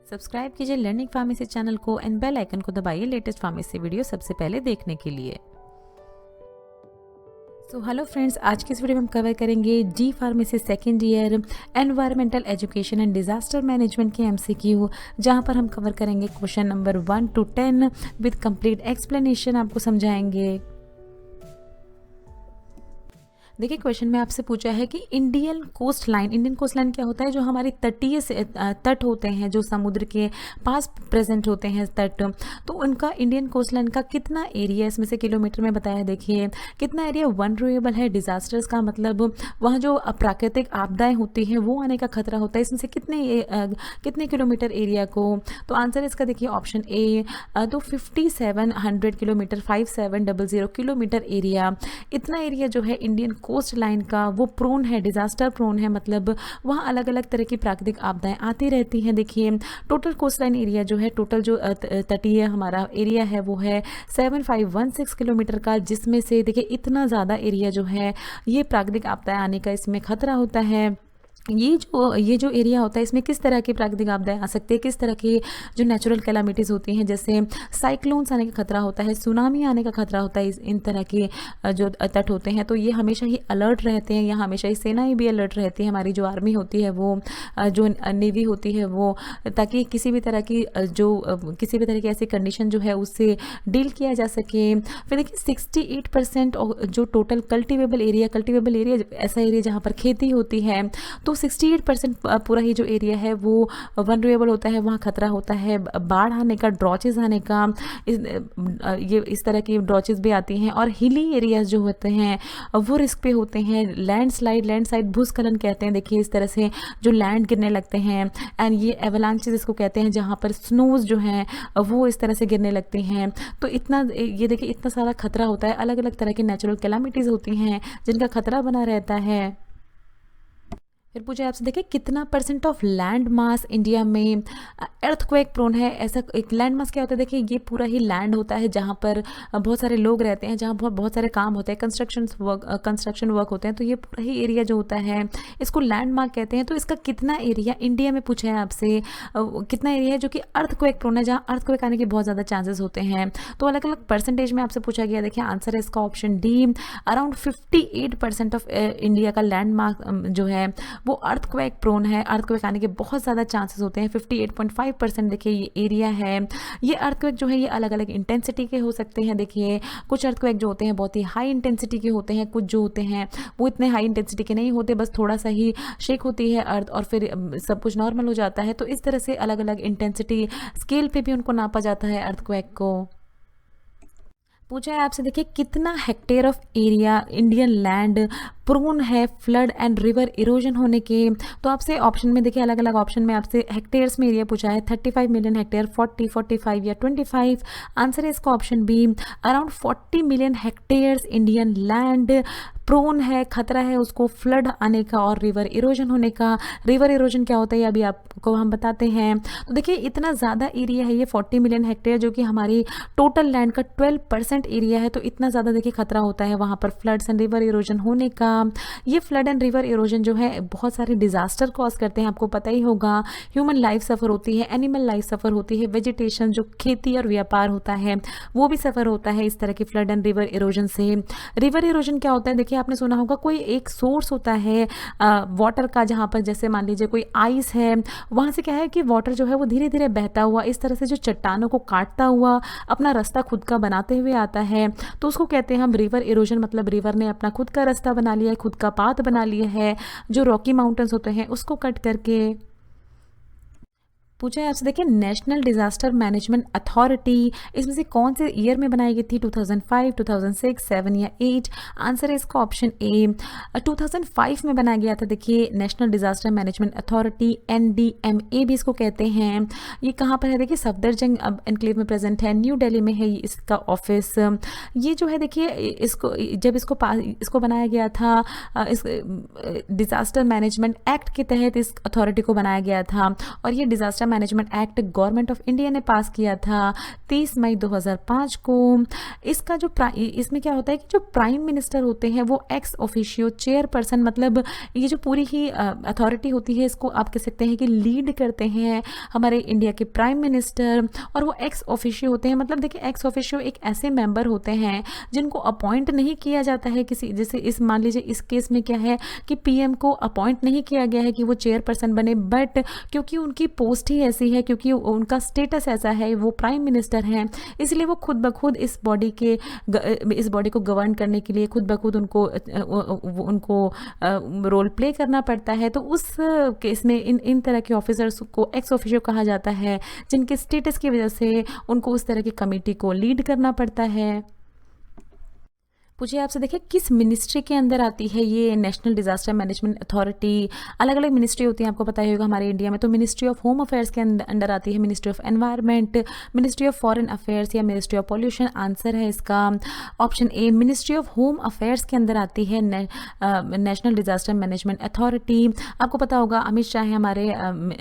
Subscribe कीजिए learning pharmacy channel को and bell icon को दबाइए लेटेस्ट फार्मेसी वीडियो सबसे पहले देखने के लिए। हेलो फ्रेंड्स, आज की इस वीडियो में हम कवर करेंगे G pharmacy second year environmental education and disaster management के एमसीक्यू, जहां पर हम कवर करेंगे question number 1 to 10 with complete explanation आपको समझाएंगे। देखिए, क्वेश्चन में आपसे पूछा है कि इंडियन कोस्ट लाइन क्या होता है? जो हमारी तटीय तट होते हैं, जो समुद्र के पास प्रेजेंट होते हैं तट, तो उनका इंडियन कोस्ट लाइन का कितना एरिया इसमें से किलोमीटर में बताया। देखिए कितना एरिया वनरेबल है। डिजास्टर्स का मतलब वहाँ जो प्राकृतिक आपदाएं होती हैं वो आने का खतरा होता है, इसमें से कितने किलोमीटर एरिया को। तो आंसर इसका देखिए ऑप्शन ए, तो 5700 किलोमीटर, 5700 किलोमीटर एरिया। इतना एरिया जो है इंडियन कोस्ट लाइन का वो प्रोन है, डिजास्टर प्रोन है, मतलब वहाँ अलग अलग तरह की प्राकृतिक आपदाएं आती रहती हैं। देखिए टोटल कोस्ट लाइन एरिया जो है, टोटल जो तटीय हमारा एरिया है वो है 7516 किलोमीटर का, जिसमें से देखिए इतना ज़्यादा एरिया जो है ये प्राकृतिक आपदाएं आने का इसमें खतरा होता है। ये जो एरिया होता है इसमें किस तरह की प्राकृतिक आपदाएं आ सकती है, किस तरह की जो नेचुरल कैलामिटीज़ होती हैं, जैसे साइक्लोन्स आने का खतरा होता है, सुनामी आने का खतरा होता है। इन तरह के जो तट होते हैं तो ये हमेशा ही अलर्ट रहते हैं। यहाँ हमेशा ही सेनाएं भी अलर्ट रहती है, हमारी जो आर्मी होती है वो, जो नेवी होती है वो, ताकि किसी भी तरह की ऐसी कंडीशन जो है उससे डील किया जा सके। फिर देखिए 68% जो टोटल कल्टिवेबल एरिया ऐसा एरिया जहाँ पर खेती होती है, तो 68% पूरा ही जो एरिया है वो वनरेबल होता है, वहाँ खतरा होता है बाढ़ आने का, ड्रॉचेज आने का। इस तरह की ड्रॉचेज भी आती हैं। और हिली एरियाज जो होते हैं वो रिस्क पे होते हैं। लैंडस्लाइड भूस्खलन कहते हैं। देखिए इस तरह से जो लैंड गिरने लगते हैं, एंड ये एवलांचेस इसको कहते हैं, जहाँ पर स्नोज जो हैं वो इस तरह से गिरने लगती हैं। तो ये देखिए इतना सारा खतरा होता है। अलग अलग तरह की नेचुरल कैलामिटीज़ होती हैं जिनका खतरा बना रहता है। फिर पूछे आपसे, देखिए कितना % ऑफ लैंड मास इंडिया में अर्थक्वेक प्रोन है। ऐसा एक लैंड मास क्या होता है? देखिए ये पूरा ही लैंड होता है जहाँ पर बहुत सारे लोग रहते हैं, जहाँ बहुत सारे काम होते हैं, कंस्ट्रक्शन वर्क होते हैं। तो ये पूरा ही एरिया जो होता है इसको लैंड मार्क कहते हैं। तो इसका कितना एरिया इंडिया में पूछा है आपसे, कितना एरिया है जो कि अर्थक्वेक प्रोन है, जहाँ अर्थक्वेक आने के बहुत ज़्यादा चांसेस होते हैं। तो अलग अलग परसेंटेज में आपसे पूछा गया। देखिए आंसर है इसका option D, around 58% of India का लैंड मार्क जो है वो अर्थक्वेक प्रोन है। अर्थक्वेक आने के बहुत ज़्यादा चांसेस होते हैं। 58.5% देखिए ये एरिया है। ये अर्थक्वेक जो है ये अलग अलग इंटेंसिटी के हो सकते हैं। देखिए कुछ अर्थक्वेक जो होते हैं बहुत ही हाई इंटेंसिटी के होते हैं, कुछ जो होते हैं वो इतने हाई इंटेंसिटी के नहीं होते, बस थोड़ा सा ही शेक होती है अर्थ और फिर सब कुछ नॉर्मल हो जाता है। तो इस तरह से अलग अलग इंटेंसिटी स्केल पे भी उनको नापा जाता है अर्थक्वेक को। पूछा है आपसे, देखिए कितना hectare of area Indian land prone है फ्लड एंड रिवर इरोजन होने के। तो आपसे ऑप्शन में देखिए अलग अलग ऑप्शन में आपसे हेक्टेयर्स में एरिया पूछा है। 35 मिलियन हेक्टेयर, 40, 45 या 25। आंसर है इसका option B, around 40 million hectares Indian land prone है, खतरा है उसको फ्लड आने का और रिवर इरोजन होने का। रिवर इरोजन क्या होता है अभी आपको हम बताते हैं। तो देखिए इतना ज़्यादा एरिया है ये 40 मिलियन हेक्टेयर, जो कि हमारी टोटल लैंड का 12% एरिया है। तो इतना ज़्यादा देखिए खतरा होता है वहाँ पर फ्लड्स एंड रिवर इरोजन होने का। ये फ्लड एंड रिवर इरोजन जो है बहुत सारे डिजास्टर कॉज करते हैं, आपको पता ही होगा। ह्यूमन लाइफ सफ़र होती है, एनिमल लाइफ सफ़र होती है, वेजिटेशन जो खेती और व्यापार होता है वो भी सफ़र होता है इस तरह की फ्लड एंड रिवर इरोजन से। रिवर इरोजन क्या होता है? देखिए आपने सुना होगा कोई एक सोर्स होता है वाटर का, जहाँ पर जैसे मान लीजिए कोई आइस है, वहाँ से क्या है कि वाटर जो है वो धीरे धीरे बहता हुआ इस तरह से जो चट्टानों को काटता हुआ अपना रास्ता खुद का बनाते हुए आता है। तो उसको कहते हैं हम रिवर इरोजन, मतलब रिवर ने अपना खुद का रास्ता बना लिया है, खुद का पाथ बना लिया है, जो रॉकी माउंटेन्स होते हैं उसको कट करके। पूछा है आपसे, देखिए नेशनल डिजास्टर मैनेजमेंट अथॉरिटी इसमें से कौन से ईयर में बनाई गई थी? 2005, 2006, 7 या 8। आंसर है इसका ऑप्शन ए, 2005 में बनाया गया था। देखिए national disaster management authority, NDMA भी इसको कहते हैं। ये कहाँ पर है? देखिए सफदरजंग एनक्लेव में प्रेजेंट है, न्यू दिल्ली में है इसका ऑफिस। ये जो है देखिए जब इसको बनाया गया था, इस डिजास्टर मैनेजमेंट एक्ट के तहत इस अथॉरिटी को बनाया गया था। और ये disaster disaster management act government of India ने पास किया था 30 मई 2005 को। इसका जो इसमें क्या होता है कि जो प्राइम मिनिस्टर होते हैं वो एक्स ऑफिशियो चेयरपर्सन, मतलब ये जो पूरी ही अथॉरिटी होती है इसको आप कह सकते हैं कि लीड करते हैं हमारे इंडिया के प्राइम मिनिस्टर, और वो एक्स ऑफिशियो होते हैं। मतलब देखिए एक्स ऑफिशियो एक ऐसे मेंबर होते हैं जिनको अपॉइंट नहीं किया जाता है किसी, जैसे इस मान लीजिए इस केस में क्या है कि पीएम को अपॉइंट नहीं किया गया है कि वो चेयरपर्सन बने, बट क्योंकि उनकी पोस्ट ही ऐसी है, क्योंकि उनका स्टेटस ऐसा है, वो प्राइम मिनिस्टर हैं, इसलिए वो खुद ब खुद इस बॉडी को गवर्न करने के लिए खुद ब खुद उनको रोल प्ले करना पड़ता है। तो उस केस में इन तरह के ऑफिसर्स को एक्स ऑफिशियो कहा जाता है, जिनके स्टेटस की वजह से उनको उस तरह की कमेटी को लीड करना पड़ता है। पूछिए आपसे, देखिए किस मिनिस्ट्री के अंदर आती है ये नेशनल डिजास्टर मैनेजमेंट अथॉरिटी। अलग अलग मिनिस्ट्री होती है, आपको पता ही होगा हमारे इंडिया में। तो मिनिस्ट्री ऑफ होम अफेयर्स के अंदर आती है ministry of environment, ministry of foreign affairs या मिनिस्ट्री ऑफ पॉल्यूशन। आंसर है इसका option A ministry of home affairs के अंदर आती है नेशनल डिजास्टर मैनेजमेंट अथॉरिटी। आपको पता होगा अमित शाह है हमारे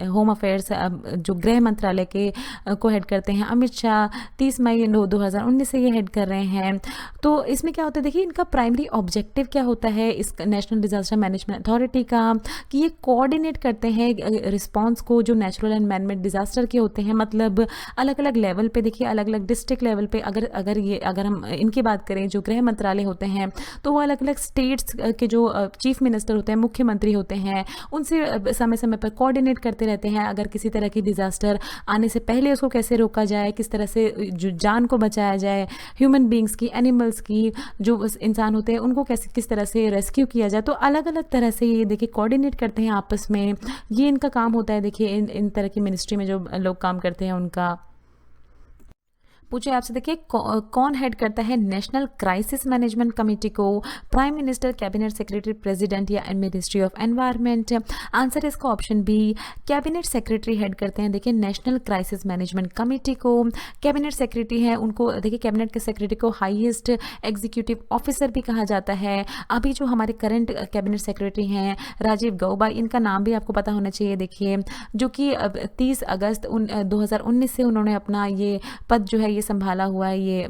होम अफेयर्स जो गृह मंत्रालय के को हेड करते हैं। अमित शाह 30 मई 2019 से ये हेड कर रहे हैं। तो इसमें क्या होता है, देखिए इनका प्राइमरी ऑब्जेक्टिव क्या होता है इस नेशनल डिजास्टर मैनेजमेंट अथॉरिटी का, कि ये कोऑर्डिनेट करते हैं रिस्पांस को जो नेचुरल एंड मैन-मेड डिजास्टर के होते हैं। मतलब अलग अलग लेवल पे, देखिए अलग अलग डिस्ट्रिक्ट लेवल पे अगर हम इनकी बात करें, जो गृह मंत्रालय होते हैं तो वो अलग अलग स्टेट्स के जो चीफ मिनिस्टर होते हैं, मुख्यमंत्री होते हैं, उनसे समय समय पर कोऑर्डिनेट करते रहते हैं। अगर किसी तरह की डिजास्टर आने से पहले उसको कैसे रोका जाए, किस तरह से जो जान को बचाया जाए, ह्यूमन बींग्स की, एनिमल्स की, जो इंसान होते हैं उनको कैसे किस तरह से रेस्क्यू किया जाए। तो अलग अलग तरह से ये देखिए कोऑर्डिनेट करते हैं आपस में, ये इनका काम होता है। देखिए इन तरह की मिनिस्ट्री में जो लोग काम करते हैं उनका। पूछे आपसे, देखिए कौन हेड करता है नेशनल क्राइसिस मैनेजमेंट कमेटी को। Prime minister, cabinet secretary, president या मिनिस्ट्री ऑफ एनवायरनमेंट। आंसर है इसका option B cabinet secretary head करते हैं देखिए नेशनल क्राइसिस मैनेजमेंट कमेटी को। कैबिनेट सेक्रेटरी है उनको, देखिए कैबिनेट के सेक्रेटरी को हाईएस्ट एग्जीक्यूटिव ऑफिसर भी कहा जाता है। अभी जो हमारे करंट कैबिनेट सेक्रेटरी हैं राजीव गौबा, इनका नाम भी आपको पता होना चाहिए। देखिए जो कि 30 अगस्त 2019 से उन्होंने अपना ये पद जो है ये संभाला हुआ है। ये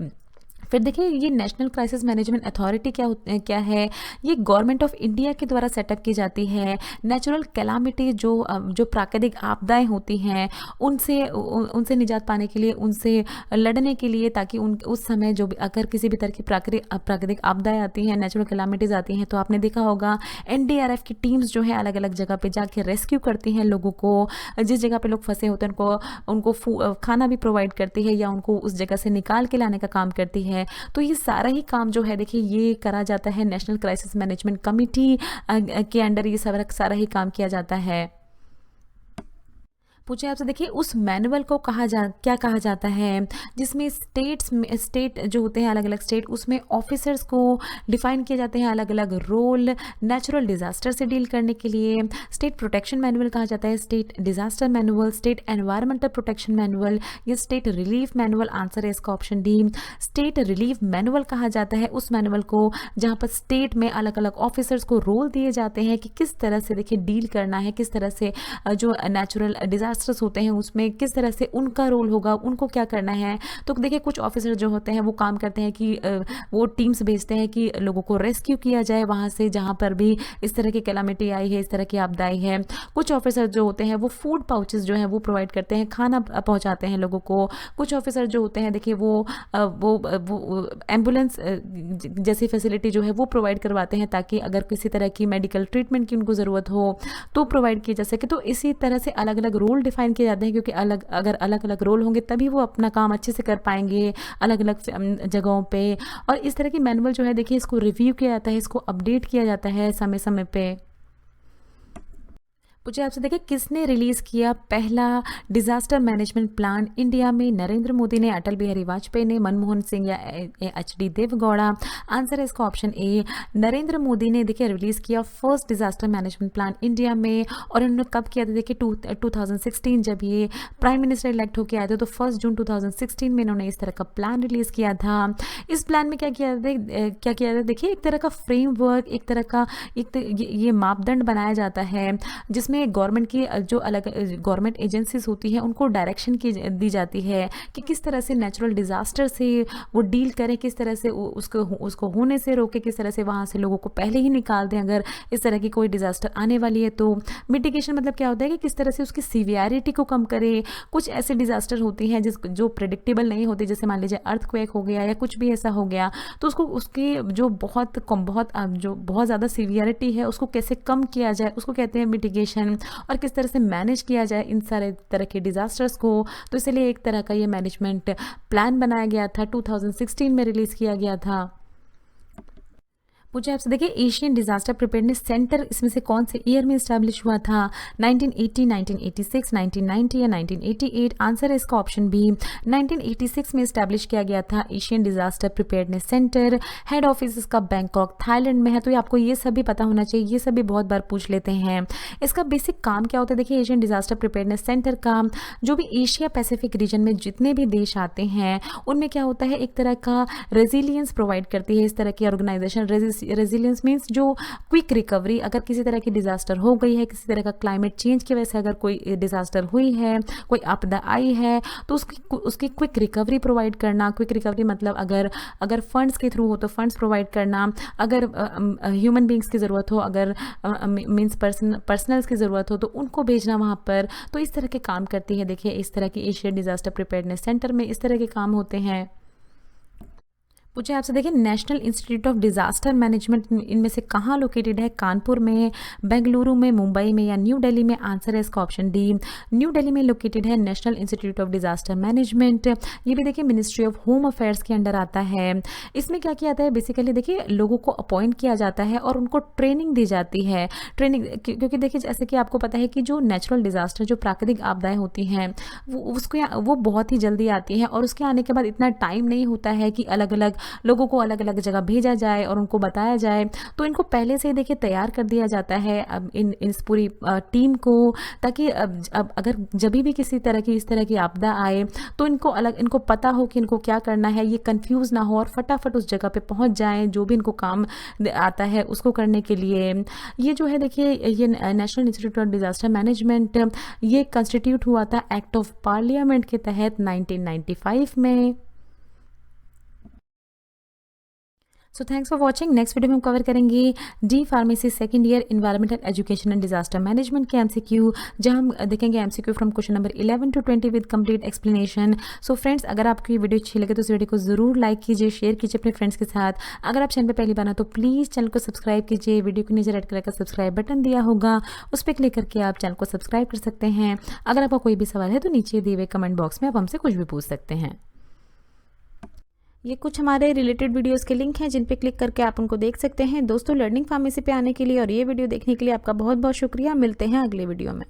फिर देखिए ये नेशनल क्राइसिस मैनेजमेंट अथॉरिटी क्या है, ये गवर्नमेंट ऑफ इंडिया के द्वारा सेटअप की जाती है। नेचुरल कैलामिटी जो प्राकृतिक आपदाएं होती हैं उनसे निजात पाने के लिए, उनसे लड़ने के लिए, ताकि उस समय जो भी अगर किसी भी तरह की प्राकृतिक आपदाएं आती हैं, नेचुरल कैलामिटीज़ आती हैं, तो आपने देखा होगा एनडीआरएफ की टीम्स जो है अलग अलग जगह पे जाके रेस्क्यू करती हैं लोगों को। जिस जगह पे लोग फंसे होते हैं उनको खाना भी प्रोवाइड करती है या उनको उस जगह से निकाल के लाने का काम करती है। तो ये सारा ही काम जो है देखिए ये करा जाता है नेशनल क्राइसिस मैनेजमेंट कमेटी के अंडर, ये सारा ही काम किया जाता है। पूछे आपसे, देखिए उस मैनुअल को क्या कहा जाता है जिसमें स्टेट जो होते हैं अलग अलग स्टेट, उसमें ऑफिसर्स को डिफाइन किए जाते हैं अलग अलग रोल नेचुरल डिजास्टर से डील करने के लिए। स्टेट प्रोटेक्शन मैनुअल कहा जाता है, state disaster manual, state environmental protection manual या स्टेट रिलीफ मैनुअल। आंसर है इसका option D state relief manual कहा जाता है उस मैनुअल को जहाँ पर स्टेट में अलग अलग ऑफिसर्स को रोल दिए जाते हैं कि किस तरह से देखिए डील करना है, किस तरह से जो नेचुरल डिजास्टर्स होते हैं उसमें किस तरह से उनका रोल होगा, उनको क्या करना है। तो देखिए कुछ ऑफिसर जो होते हैं वो काम करते हैं कि वो टीम्स भेजते हैं कि लोगों को रेस्क्यू किया जाए वहाँ से जहाँ पर भी इस तरह की कैलामिटी आई है, इस तरह की आपदा आई है। कुछ ऑफिसर जो होते हैं वो फूड पाउचेस जो हैं वो प्रोवाइड करते हैं, खाना पहुँचाते हैं लोगों को। कुछ ऑफिसर जो होते हैं देखिए वो एम्बुलेंस जैसी फैसिलिटी जो है वो प्रोवाइड करवाते हैं, ताकि अगर किसी तरह की मेडिकल ट्रीटमेंट की उनको ज़रूरत हो तो प्रोवाइड की जा सके। तो इसी तरह से अलग अलग रोल डिफाइन किए जाते हैं, क्योंकि अगर अलग अलग रोल होंगे तभी वो अपना काम अच्छे से कर पाएंगे अलग अलग जगहों पे। और इस तरह की मैनुअल जो है देखिए इसको रिव्यू किया जाता है, इसको अपडेट किया जाता है समय समय पे। पूछे आपसे, देखिए किसने रिलीज किया पहला डिजास्टर मैनेजमेंट प्लान इंडिया में। नरेंद्र मोदी ने, अटल बिहारी वाजपेयी ने, मनमोहन सिंह या एचडी देवगौड़ा। आंसर है इसका ऑप्शन ए नरेंद्र मोदी ने देखिए रिलीज किया first disaster management plan India में। और उन्होंने कब किया था देखिए 2016 जब ये प्राइम मिनिस्टर इलेक्ट होकर आए थे, तो 1 जून 2016 में इन्होंने इस तरह का प्लान रिलीज किया था। इस प्लान में क्या किया था देखिए एक तरह का फ्रेमवर्क, एक तरह का ये मापदंड बनाया जाता है जिसमें उसमें गवर्नमेंट की जो अलग गवर्नमेंट एजेंसीज होती हैं उनको डायरेक्शन की दी जाती है कि किस तरह से नेचुरल डिज़ास्टर से वो डील करें, किस तरह से उसको होने से रोके, किस तरह से वहाँ से लोगों को पहले ही निकाल दें अगर इस तरह की कोई डिज़ास्टर आने वाली है तो। मिटिगेशन मतलब क्या होता है कि किस तरह से उसकी सीवियरिटी को कम करे। कुछ ऐसे डिज़ास्टर होती हैं जो प्रेडिक्टेबल नहीं होती, जैसे मान लीजिए अर्थक्वेक हो गया या कुछ भी ऐसा हो गया, तो उसको उसकी जो बहुत ज़्यादा सीवियरिटी है उसको कैसे कम किया जाए उसको कहते हैं मिटिगेशन, और किस तरह से मैनेज किया जाए इन सारे तरह के डिज़ास्टर्स को। तो इसलिए एक तरह का ये मैनेजमेंट प्लान बनाया गया था, 2016 में रिलीज़ किया गया था। पूछे आपसे, देखिए एशियन डिजास्टर प्रिपेयरनेस सेंटर इसमें से कौन से ईयर में इस्टेब्लिश हुआ था? 1980, 1986, 1990 या 1988? आंसर है इसका ऑप्शन बी, 1986 में इस्टेब्लिश किया गया था Asian disaster preparedness centre. Head office इसका बैंकॉक थाईलैंड में है। तो ये आपको ये सब भी पता होना चाहिए, ये सब भी बहुत बार पूछ लेते हैं। इसका बेसिक काम क्या होता है? देखिए एशियन डिजास्टर प्रिपेयरनेस सेंटर का जो भी एशिया पैसिफिक रीजन में जितने भी देश आते हैं उनमें क्या होता है, एक तरह का रेजिलियंस प्रोवाइड करती है इस तरह की ऑर्गेनाइजेशन। रेजिलियंस मीन्स जो क्विक रिकवरी, अगर किसी तरह की डिजास्टर हो गई है, किसी तरह का क्लाइमेट चेंज की वजह से अगर कोई डिजास्टर हुई है, कोई आपदा आई है, तो उसकी क्विक रिकवरी प्रोवाइड करना। क्विक रिकवरी मतलब अगर फंड्स के थ्रू हो तो फंड्स प्रोवाइड करना, अगर ह्यूमन बींग्स की ज़रूरत हो, अगर मीन्स पर्सनल्स की ज़रूरत हो तो उनको भेजना वहाँ पर। तो इस तरह के काम करती है। देखिए इस तरह की एशियन डिजास्टर प्रिपेयरनेस सेंटर में इस तरह के काम होते हैं। पूछे आपसे, देखिए national institute of disaster management इनमें से कहाँ लोकेटेड है? कानपुर में, बेंगलुरु में, मुंबई में या न्यू दिल्ली में? आंसर है इसका ऑप्शन डी, न्यू दिल्ली में लोकेटेड है national institute of disaster management. ये भी देखिए मिनिस्ट्री ऑफ होम अफेयर्स के अंडर आता है। इसमें क्या किया जाता है? बेसिकली देखिए लोगों को अपॉइंट किया जाता है और उनको ट्रेनिंग दी जाती है। ट्रेनिंग क्योंकि देखिए जैसे कि आपको पता है कि जो नेचुरल डिजास्टर, जो प्राकृतिक आपदाएं होती हैं वो बहुत ही जल्दी आती हैं और उसके आने के बाद इतना टाइम नहीं होता है कि अलग अलग लोगों को अलग अलग जगह भेजा जाए और उनको बताया जाए। तो इनको पहले से ही देखिए तैयार कर दिया जाता है अब इस पूरी टीम को, ताकि अब अगर जब भी किसी तरह की इस तरह की आपदा आए तो इनको पता हो कि इनको क्या करना है, ये कंफ्यूज ना हो और फटाफट उस जगह पे पहुंच जाएं जो भी इनको काम आता है उसको करने के लिए। ये जो है देखिए ये national institute of disaster management ये कंस्टिट्यूट हुआ था एक्ट ऑफ पार्लियामेंट के तहत 1995 में। So thanks for watching. Next video में हम कवर करेंगे D pharmacy second year environmental education and disaster management के एमसीक्यू, जहां हम देखेंगे MCQ from question number 11 to 20 with complete explanation. So friends, अगर आपको ये वीडियो अच्छी लगे तो इस वीडियो को जरूर लाइक कीजिए, शेयर कीजिए अपने फ्रेंड्स के साथ। अगर आप चैनल पर पहली बार तो प्लीज़ चैनल को सब्सक्राइब कीजिए। वीडियो के नीचे रेड कलर का सब्सक्राइब बटन दिया होगा, उस पर क्लिक करके आप चैनल को सब्सक्राइब कर सकते हैं। अगर आपका कोई भी सवाल है तो नीचे दिए हुए कमेंट बॉक्स में आप हमसे कुछ भी पूछ सकते हैं। ये कुछ हमारे रिलेटेड वीडियोस के लिंक हैं जिन पे क्लिक करके आप उनको देख सकते हैं। दोस्तों, लर्निंग फार्मेसी पे आने के लिए और ये वीडियो देखने के लिए आपका बहुत बहुत शुक्रिया। मिलते हैं अगले वीडियो में।